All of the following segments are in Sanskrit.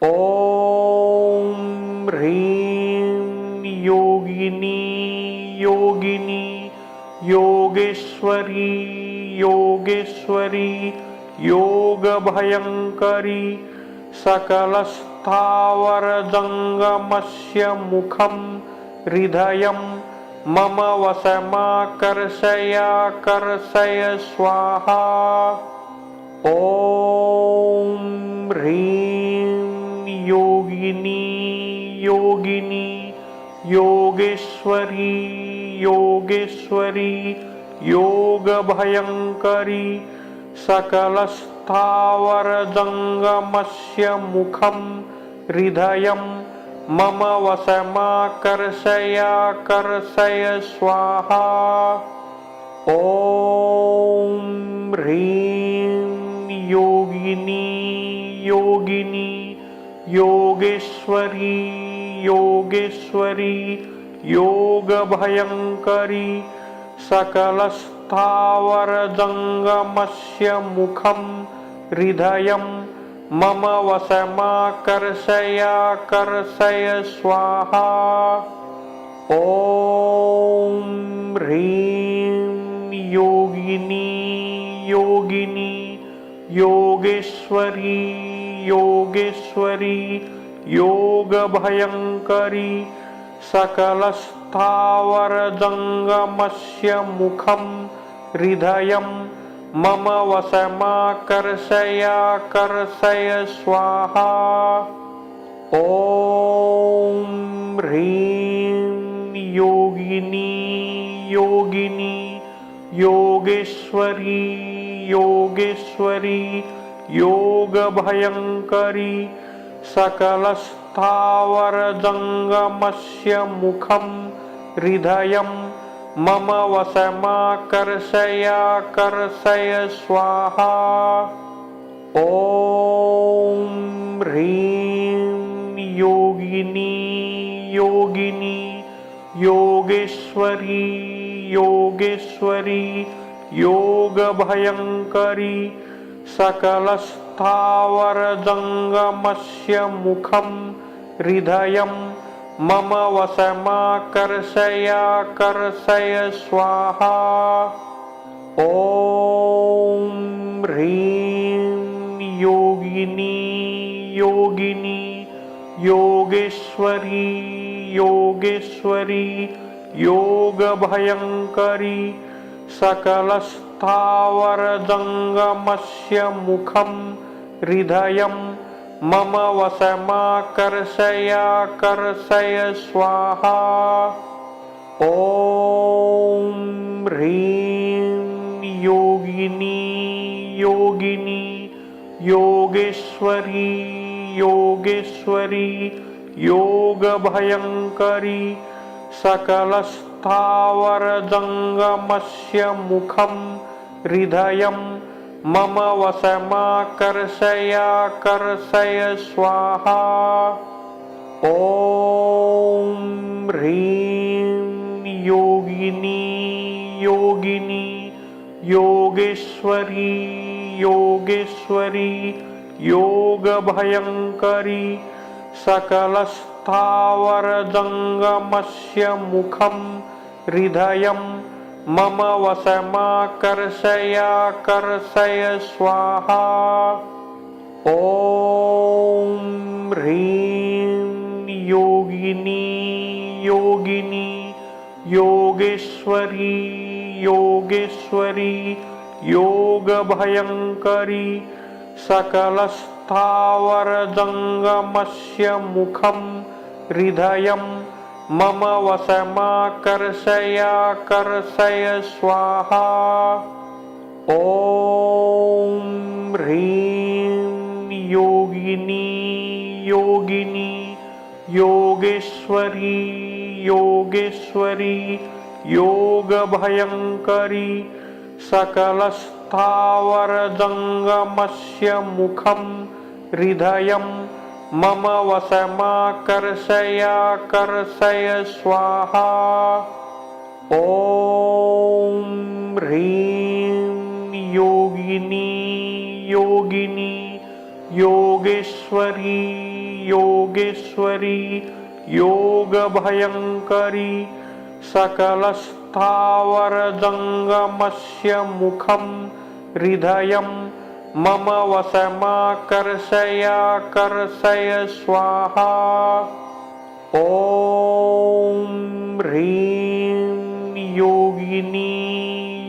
ॐ ह्रीं योगिनी योगिनी योगेश्वरी योगेश्वरी योगभयङ्करी सकलस्थावरजङ्गमस्य मुखं हृदयं मम वशमाकर्षयाकर्षय स्वाहा। ॐ ह्रीं योगिनी योगिनी योगेश्वरी योगेश्वरी योगभयङ्करी सकलस्थावरजङ्गमस्य मुखं हृदयं मम वशमाकर्षयाकर्षय स्वाहा। ॐ ह्रीं योगिनी योगिनी योगेश्वरी योगेश्वरी योगभयङ्करी सकलस्थावरजङ्गमस्य मुखं हृदयं मम वशमाकर्षयाकर्षय स्वाहा। ॐ ह्रीं योगिनी योगिनी योगेश्वरी योगेश्वरी योगभयङ्करी सकलस्थावरजङ्गमस्य मुखं हृदयं मम वशमाकर्षयाकर्षय स्वाहा। ॐ ह्रीं योगिनी योगिनी योगेश्वरी योगेश्वरी योगभयङ्करी सकलस्थावरजङ्गमस्य मुखं हृदयं मम वशमाकर्षयाकर्षय स्वाहा। ॐ ह्रीं योगिनी योगिनी योगेश्वरी योगेश्वरी योगभयङ्करी सकलस्थावरजङ्गमस्य मुखं हृदयं मम वशमाकर्षयाकर्षय स्वाहा। ॐ ह्रीं योगिनी योगिनी योगेश्वरी योगेश्वरी योगभयङ्करी सकलस्थावरजङ्गमस्य मुखं हृदयं मम वशमाकर्षयाकर्षय स्वाहा। ॐ ह्रीं योगिनी योगिनी योगेश्वरी योगेश्वरी योगभयङ्करी सकलस्थावरजङ्गमस्य मुखं हृदयं मम वशमाकर्षयाकर्षय स्वाहा। ॐ ह्रीं योगिनी योगिनी योगेश्वरी योगेश्वरी योगभयङ्करी सकलस्थावरजङ्गमस्य मुखं हृदयं मम वशमाकर्षयाकर्षय स्वाहा। ॐ ह्रीं योगिनी योगिनी योगेश्वरी योगेश्वरी योगभयङ्करी सकलस्थावरजङ्गमस्य मुखं हृदयं मम वशमाकर्षयाकर्षय स्वाहा। ॐ ह्रीं योगिनी योगिनी योगेश्वरी योगेश्वरी योगभयङ्करी सकलस्थावरजङ्गमस्य मुखं हृदयं मम वशमाकर्षयाकर्षय स्वाहा। ॐ ह्रीं योगिनी योगिनी योगेश्वरी योगेश्वरी योगभयङ्करी सकलस्थावरजङ्गमस्य मुखं हृदयं मम वशमाकर्षयाकर्षय स्वाहा। ॐ ह्रीं योगिनी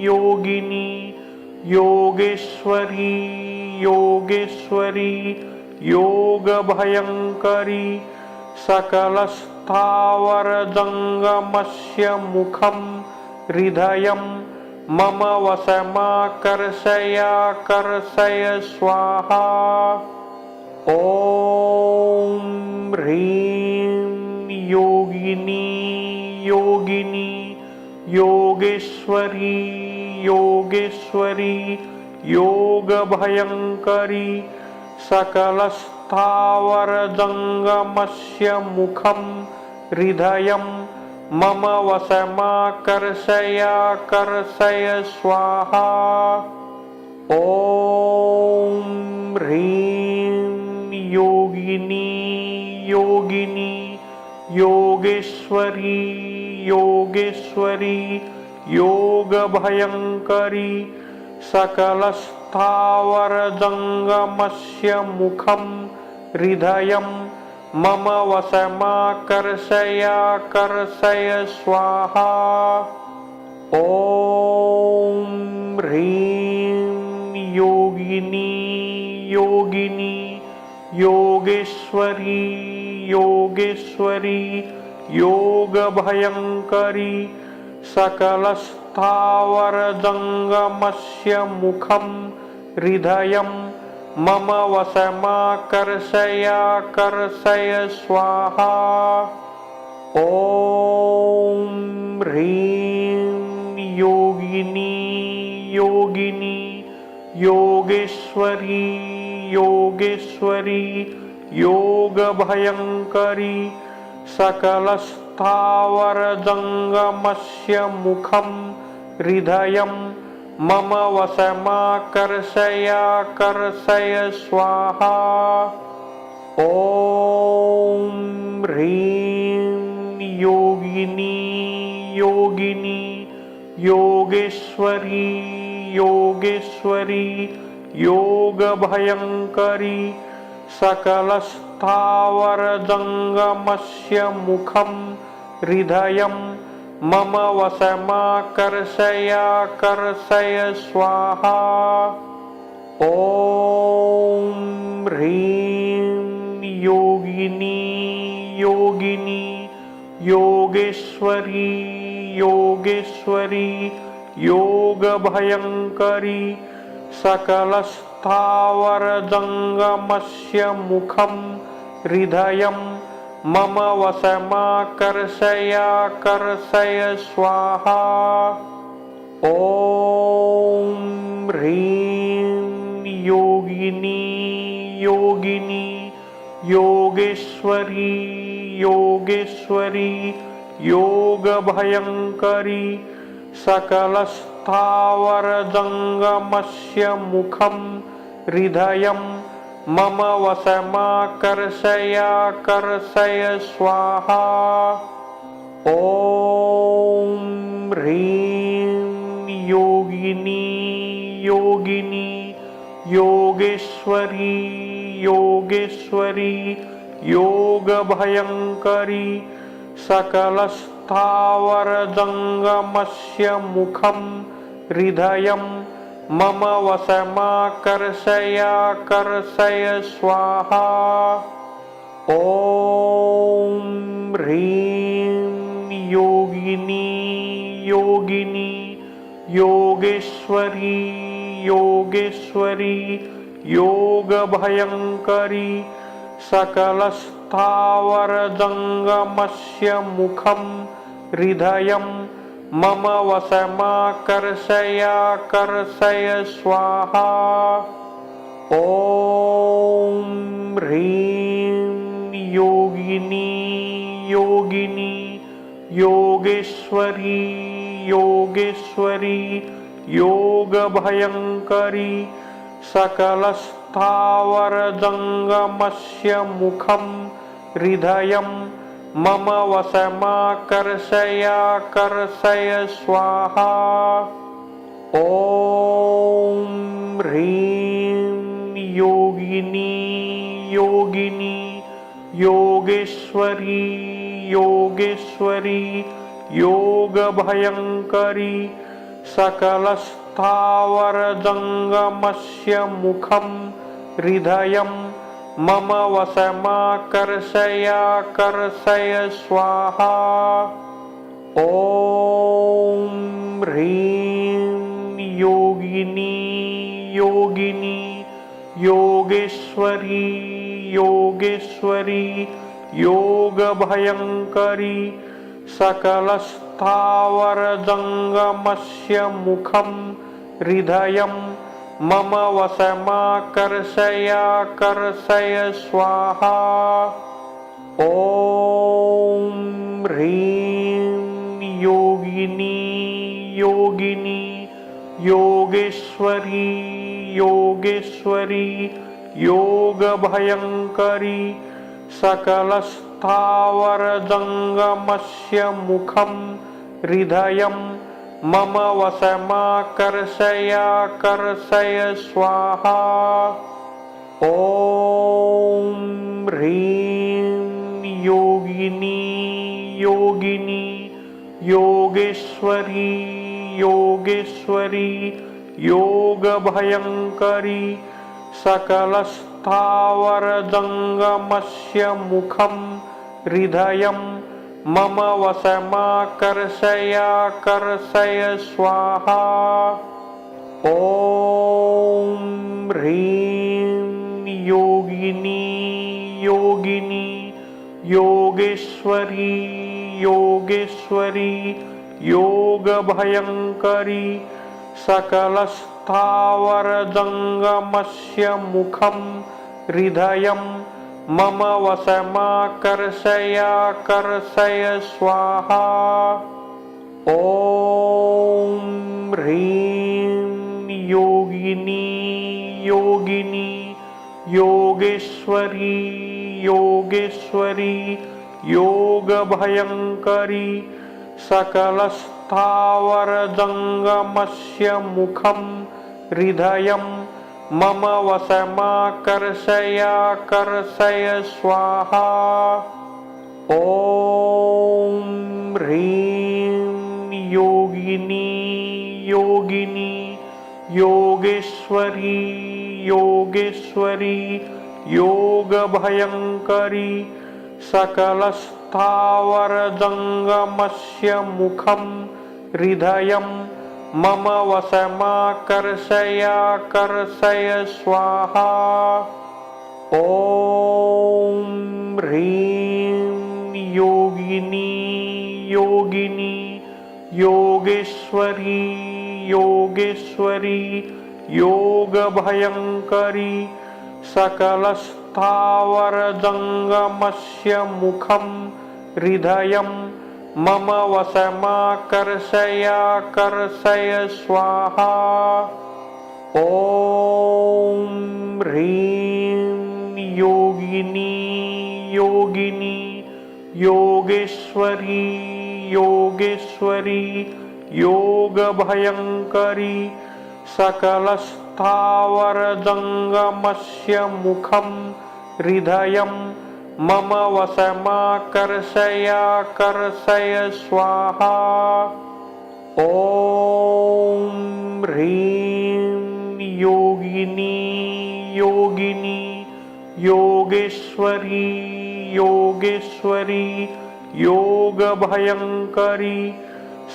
योगिनी योगेश्वरी योगेश्वरी योगभयङ्करी सकलस्थावरजङ्गमस्य मुखं हृदयं मम वशमाकर्षयाकर्षय स्वाहा। ॐ ह्रीं योगिनी योगिनी योगेश्वरी योगेश्वरी योगभयङ्करी सकलस्थावरजङ्गमस्य मुखं हृदयं मम वशमाकर्षयाकर्षय स्वाहा। ॐ ह्रीं योगिनी योगिनी योगेश्वरी योगेश्वरी योगभयङ्करी सकलस्थावरजङ्गमस्य मुखं हृदयं मम वशमाकर्षयाकर्षय स्वाहा। ॐ ह्रीं योगिनी योगिनी योगेश्वरी योगेश्वरी योगभयङ्करी सकलस्थावरजङ्गमस्य मुखं हृदयं मम वशमाकर्षयाकर्षय स्वाहा। ॐ ह्रीं योगिनी योगिनी योगेश्वरी योगेश्वरी योगभयङ्करी सकलस्थावरजङ्गमस्य मुखं हृदयं मम वशमाकर्षयाकर्षय स्वाहा। ॐ ह्रीं योगिनी योगिनी योगेश्वरी योगेश्वरी योगभयङ्करी सकलस्थावरजङ्गमस्य मुखं हृदयं मम वशमाकर्षयाकर्षय स्वाहा। ॐ ह्रीं योगिनी योगिनी योगेश्वरी योगेश्वरी योगभयङ्करी सकलस्थावरजङ्गमस्य मुखं हृदयं मम वशमाकर्षयाकर्षय स्वाहा। ॐ ह्रीं योगिनी योगिनी योगेश्वरी योगेश्वरी योगभयङ्करी सकलस्थावरजङ्गमस्य मुखं हृदयं मम वशमाकर्षयाकर्षय स्वाहा। ॐ ह्रीं योगिनी योगिनी योगेश्वरी योगेश्वरी योगभयङ्करी सकलस्थावरजङ्गमस्य मुखं हृदयं मम वशमाकर्षयाकर्षय स्वाहा। ॐ ह्रीं योगिनी योगिनी योगेश्वरी योगेश्वरी योगभयङ्करी सकलस्थावरजङ्गमस्य मुखं हृदयं मम वशमाकर्षयाकर्षय स्वाहा। ॐ ह्रीं योगिनी योगिनी योगेश्वरी योगेश्वरी योगभयङ्करी सकलस्थावरजङ्गमस्य सकलस्थावरजङ्गमस्य मुखं हृदयं मम वशमाकर्षयाकर्षय स्वाहा। ॐ ह्रीं योगिनी योगिनी योगेश्वरी योगेश्वरी योगभयङ्करी सकलस्थावरजङ्गमस्य मुखं हृदयं मम वशमाकर्षयाकर्षय स्वाहा। ॐ ह्रीं योगिनी योगिनी योगेश्वरी योगेश्वरी योगभयङ्करी सकलस्थावरजङ्गमस्य मुखं हृदयं मम वशमाकर्षयाकर्षय स्वाहा। ॐ ह्रीं योगिनी योगिनी योगेश्वरी योगेश्वरी योगभयङ्करी सकलस्थावरजङ्गमस्य मुखं हृदयं मम वशमाकर्षयाकर्षय स्वाहा। ॐ ह्रीं योगिनी योगिनी योगेश्वरी योगेश्वरी योगभयङ्करी सकलस्थावरजङ्गमस्य मुखं हृदयं मम वशमाकर्षयाकर्षय स्वाहा। ॐ ह्रीं योगिनी योगिनी योगेश्वरी योगेश्वरी योगभयङ्करी सकलस्थावरजङ्गमस्य मुखं हृदयं मम वशमाकर्षयाकर्षय स्वाहा। ॐ ह्रीं योगिनी योगिनी योगेश्वरी योगेश्वरी योगभयङ्करी सकलस्थावरजङ्गमस्य मुखं हृदयं मम वशमाकर्षयाकर्षय स्वाहा। ॐ ह्रीं योगिनी योगिनी योगेश्वरी योगेश्वरी योगभयङ्करी सकलस्थावरजङ्गमस्य मुखं हृदयं मम वशमाकर्षयाकर्षय स्वाहा। ॐ ह्रीं योगिनी योगिनी योगेश्वरी योगेश्वरी योगभयङ्करी सकलस्थावरजङ्गमस्य मुखं हृदयं मम वशमाकर्षयाकर्षय स्वाहा। ॐ ह्रीं योगिनी योगिनी योगेश्वरी योगेश्वरी योगभयङ्करी सकलस्थावरजङ्गमस्य मुखं हृदयं मम वशमाकर्षयाकर्षय स्वाहा। ॐ ह्रीं योगिनी योगिनी योगेश्वरी योगेश्वरी योगभयङ्करी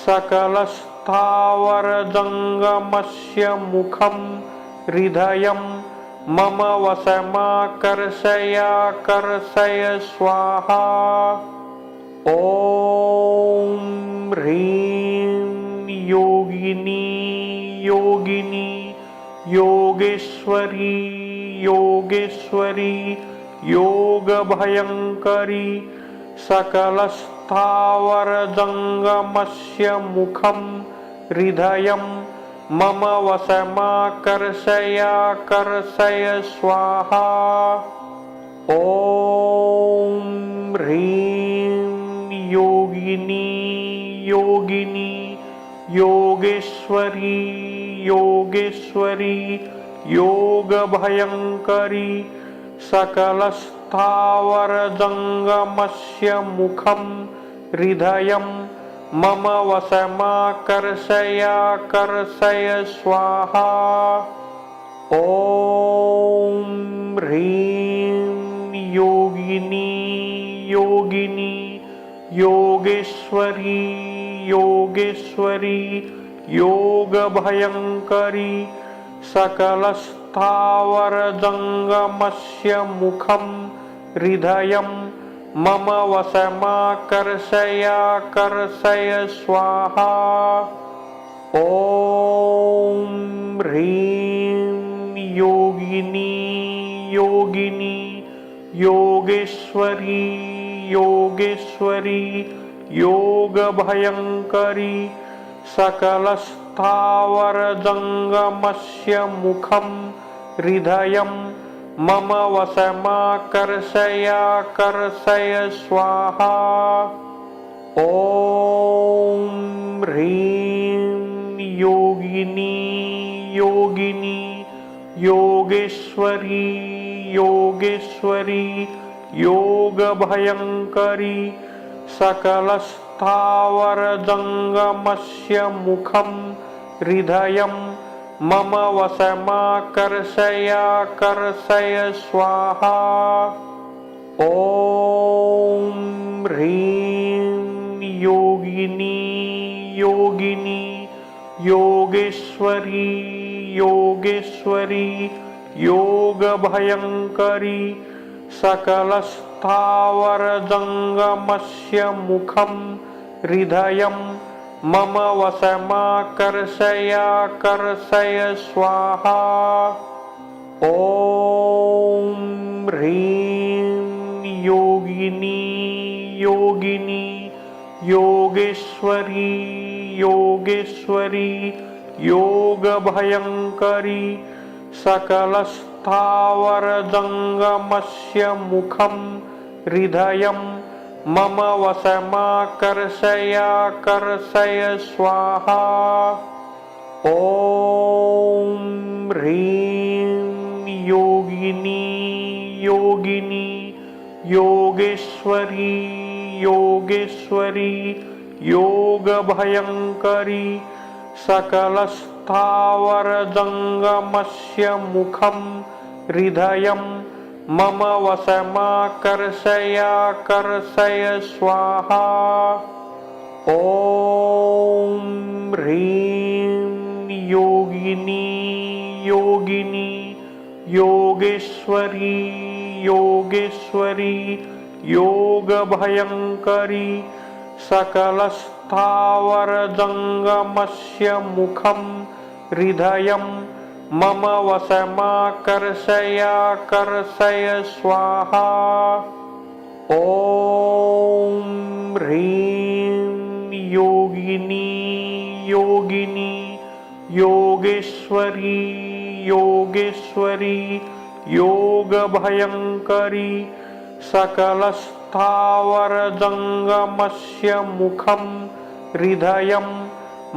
सकलस्थावरजङ्गमस्य मुखं हृदयं मम वशमाकर्षयाकर्षय स्वाहा। ॐ ह्रीं योगिनी योगिनी योगेश्वरी योगेश्वरी योगभयङ्करी सकलस्थावरजङ्गमस्य मुखं हृदयं मम वशमाकर्षयाकर्षय स्वाहा। ॐ ह्रीं योगिनी योगिनी योगेश्वरी योगेश्वरी योगभयङ्करी सकलस्थावरजङ्गमस्य मुखं हृदयं मम वशमाकर्षयाकर्षय स्वाहा। ॐ ह्रीं योगिनी योगिनी योगेश्वरी योगेश्वरी योगभयङ्करी सकलस्थावरजङ्गमस्य मुखं हृदयं मम वशमाकर्षयाकर्षय स्वाहा। ॐ ह्रीं योगिनी योगिनी योगेश्वरी योगेश्वरी योगभयङ्करी सकलस्थावरजङ्गमस्य मुखं हृदयं मम वशमाकर्षयाकर्षय स्वाहा। ॐ ह्रीं योगिनी योगिनी योगेश्वरी योगेश्वरी योगभयङ्करी सकलस्थावरजङ्गमस्य मुखं हृदयं मम वशमाकर्षयाकर्षय स्वाहा। ॐ ह्रीं योगिनी योगिनी योगेश्वरी योगेश्वरी योगभयङ्करी सकलस्थावरजङ्गमस्य मुखं हृदयं मम वशमाकर्षयाकर्षय स्वाहा। ॐ ह्रीं योगिनी योगिनी योगेश्वरी योगेश्वरी योगभयङ्करी सकलस्थावरजङ्गमस्य मुखं हृदयं मम वशमाकर्षयाकर्षय स्वाहा। ॐ ह्रीं योगिनी योगिनी योगेश्वरी योगेश्वरी योगभयङ्करी सकलस्थावरजङ्गमस्य मुखं हृदयं मम वशमाकर्षयाकर्षय स्वाहा। ॐ ह्रीं योगिनी योगिनी योगेश्वरी योगेश्वरी योगभयङ्करी सकलस्थावरजङ्गमस्य मुखं हृदयं मम वशमाकर्षयाकर्षय स्वाहा। ॐ ह्रीं योगिनी योगिनी योगेश्वरी योगेश्वरी योगभयङ्करी सकलस्थावरजङ्गमस्य मुखं हृदयं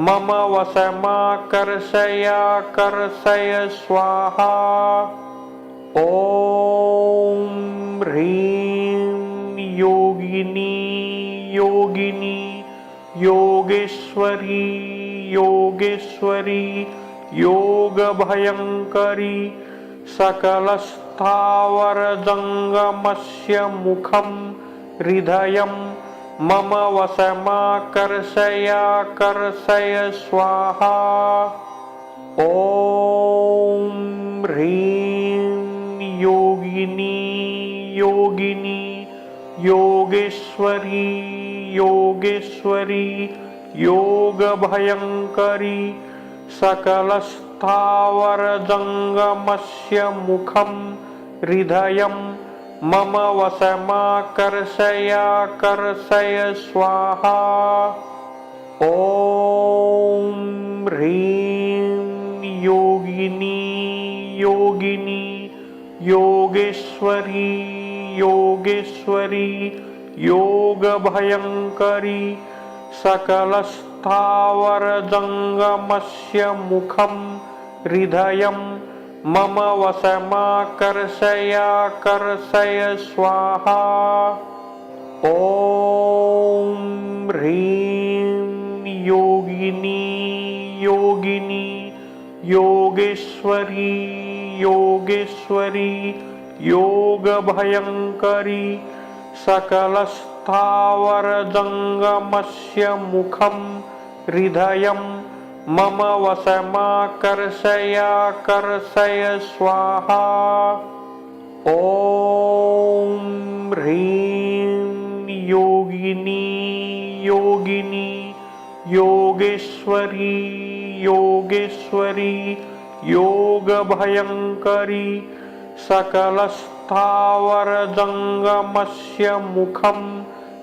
मम वशमाकर्षयाकर्षय स्वाहा। ॐ ह्रीं योगिनी योगिनी योगेश्वरी योगेश्वरी योगभयङ्करी सकलस्थावरजङ्गमस्य मुखं हृदयं मम वशमाकर्षयाकर्षय स्वाहा। ॐ ह्रीं योगिनी योगिनी योगेश्वरी योगेश्वरी योगभयङ्करी सकलस्थावरजङ्गमस्य मुखं हृदयं मम वशमाकर्षयाकर्षय स्वाहा। ॐ ह्रीं योगिनी योगिनी योगेश्वरी योगेश्वरी योगभयङ्करी सकलस्थावरजङ्गमस्य मुखं हृदयं मम वशमाकर्षयाकर्षय स्वाहा। ॐ ह्रीं योगिनी योगिनी योगेश्वरी योगेश्वरी योगभयङ्करी सकलस्थावरजङ्गमस्य मुखं हृदयं मम वशमाकर्षयाकर्षय स्वाहा। ॐ ह्रीं योगिनी योगिनी योगेश्वरी योगेश्वरी योगभयङ्करी सकलस्थावरजङ्गमस्य मुखं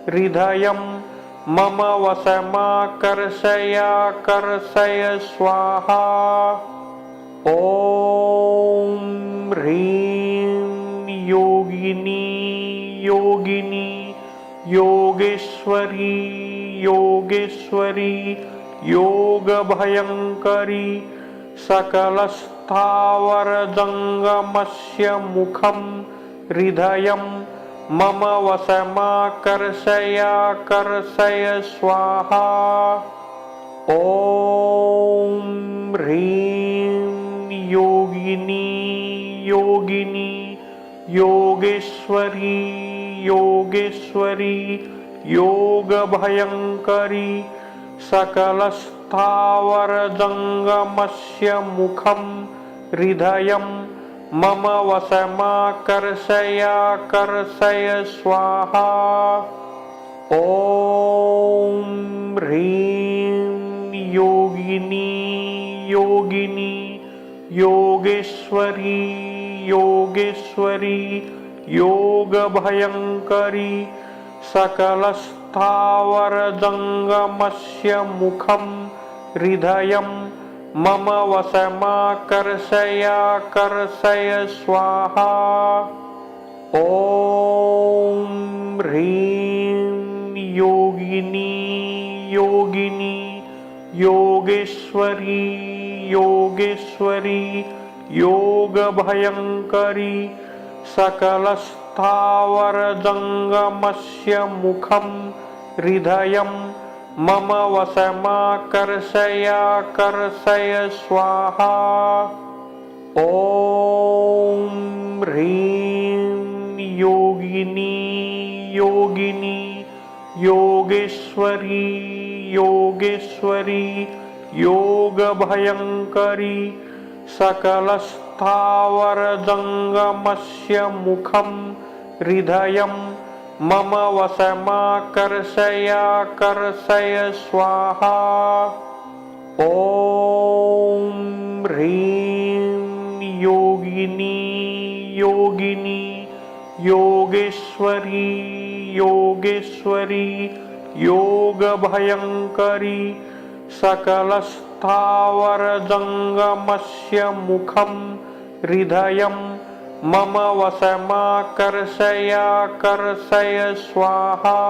हृदयं मम वशमाकर्षयाकर्षय स्वाहा। ॐ ह्रीं योगिनी योगिनी योगेश्वरी योगेश्वरी योगभयङ्करी सकलस्थावरजङ्गमस्य मुखं हृदयं मम वशमाकर्षयाकर्षय स्वाहा। ॐ ह्रीं योगिनी योगिनी योगेश्वरी योगेश्वरी योगभयङ्करी सकलस्थावरजङ्गमस्य मुखं हृदयं मम वशमाकर्षयाकर्षय स्वाहा। ॐ ह्रीं योगिनी योगिनी योगेश्वरी योगेश्वरी योगभयङ्करी सकलस्थावरजङ्गमस्य मुखं हृदयं मम वशमाकर्षयाकर्षय स्वाहा। ॐ ह्रीं योगिनी योगिनी योगेश्वरी योगेश्वरी योगभयङ्करी सकलस्थावरजङ्गमस्य मुखं हृदयं मम वशमाकर्षयाकर्षय स्वाहा। ॐ ह्रीं योगिनी योगिनी योगेश्वरी योगेश्वरी योगभयङ्करी सकलस्थावरजङ्गमस्य मुखं हृदयं मम वशमाकर्षयाकर्षय स्वाहा। ॐ ह्रीं योगिनी योगिनी योगेश्वरी योगेश्वरी योगभयङ्करी सकलस्थावरजङ्गमस्य मुखं हृदयं मम वशमाकर्षयाकर्षय स्वाहा।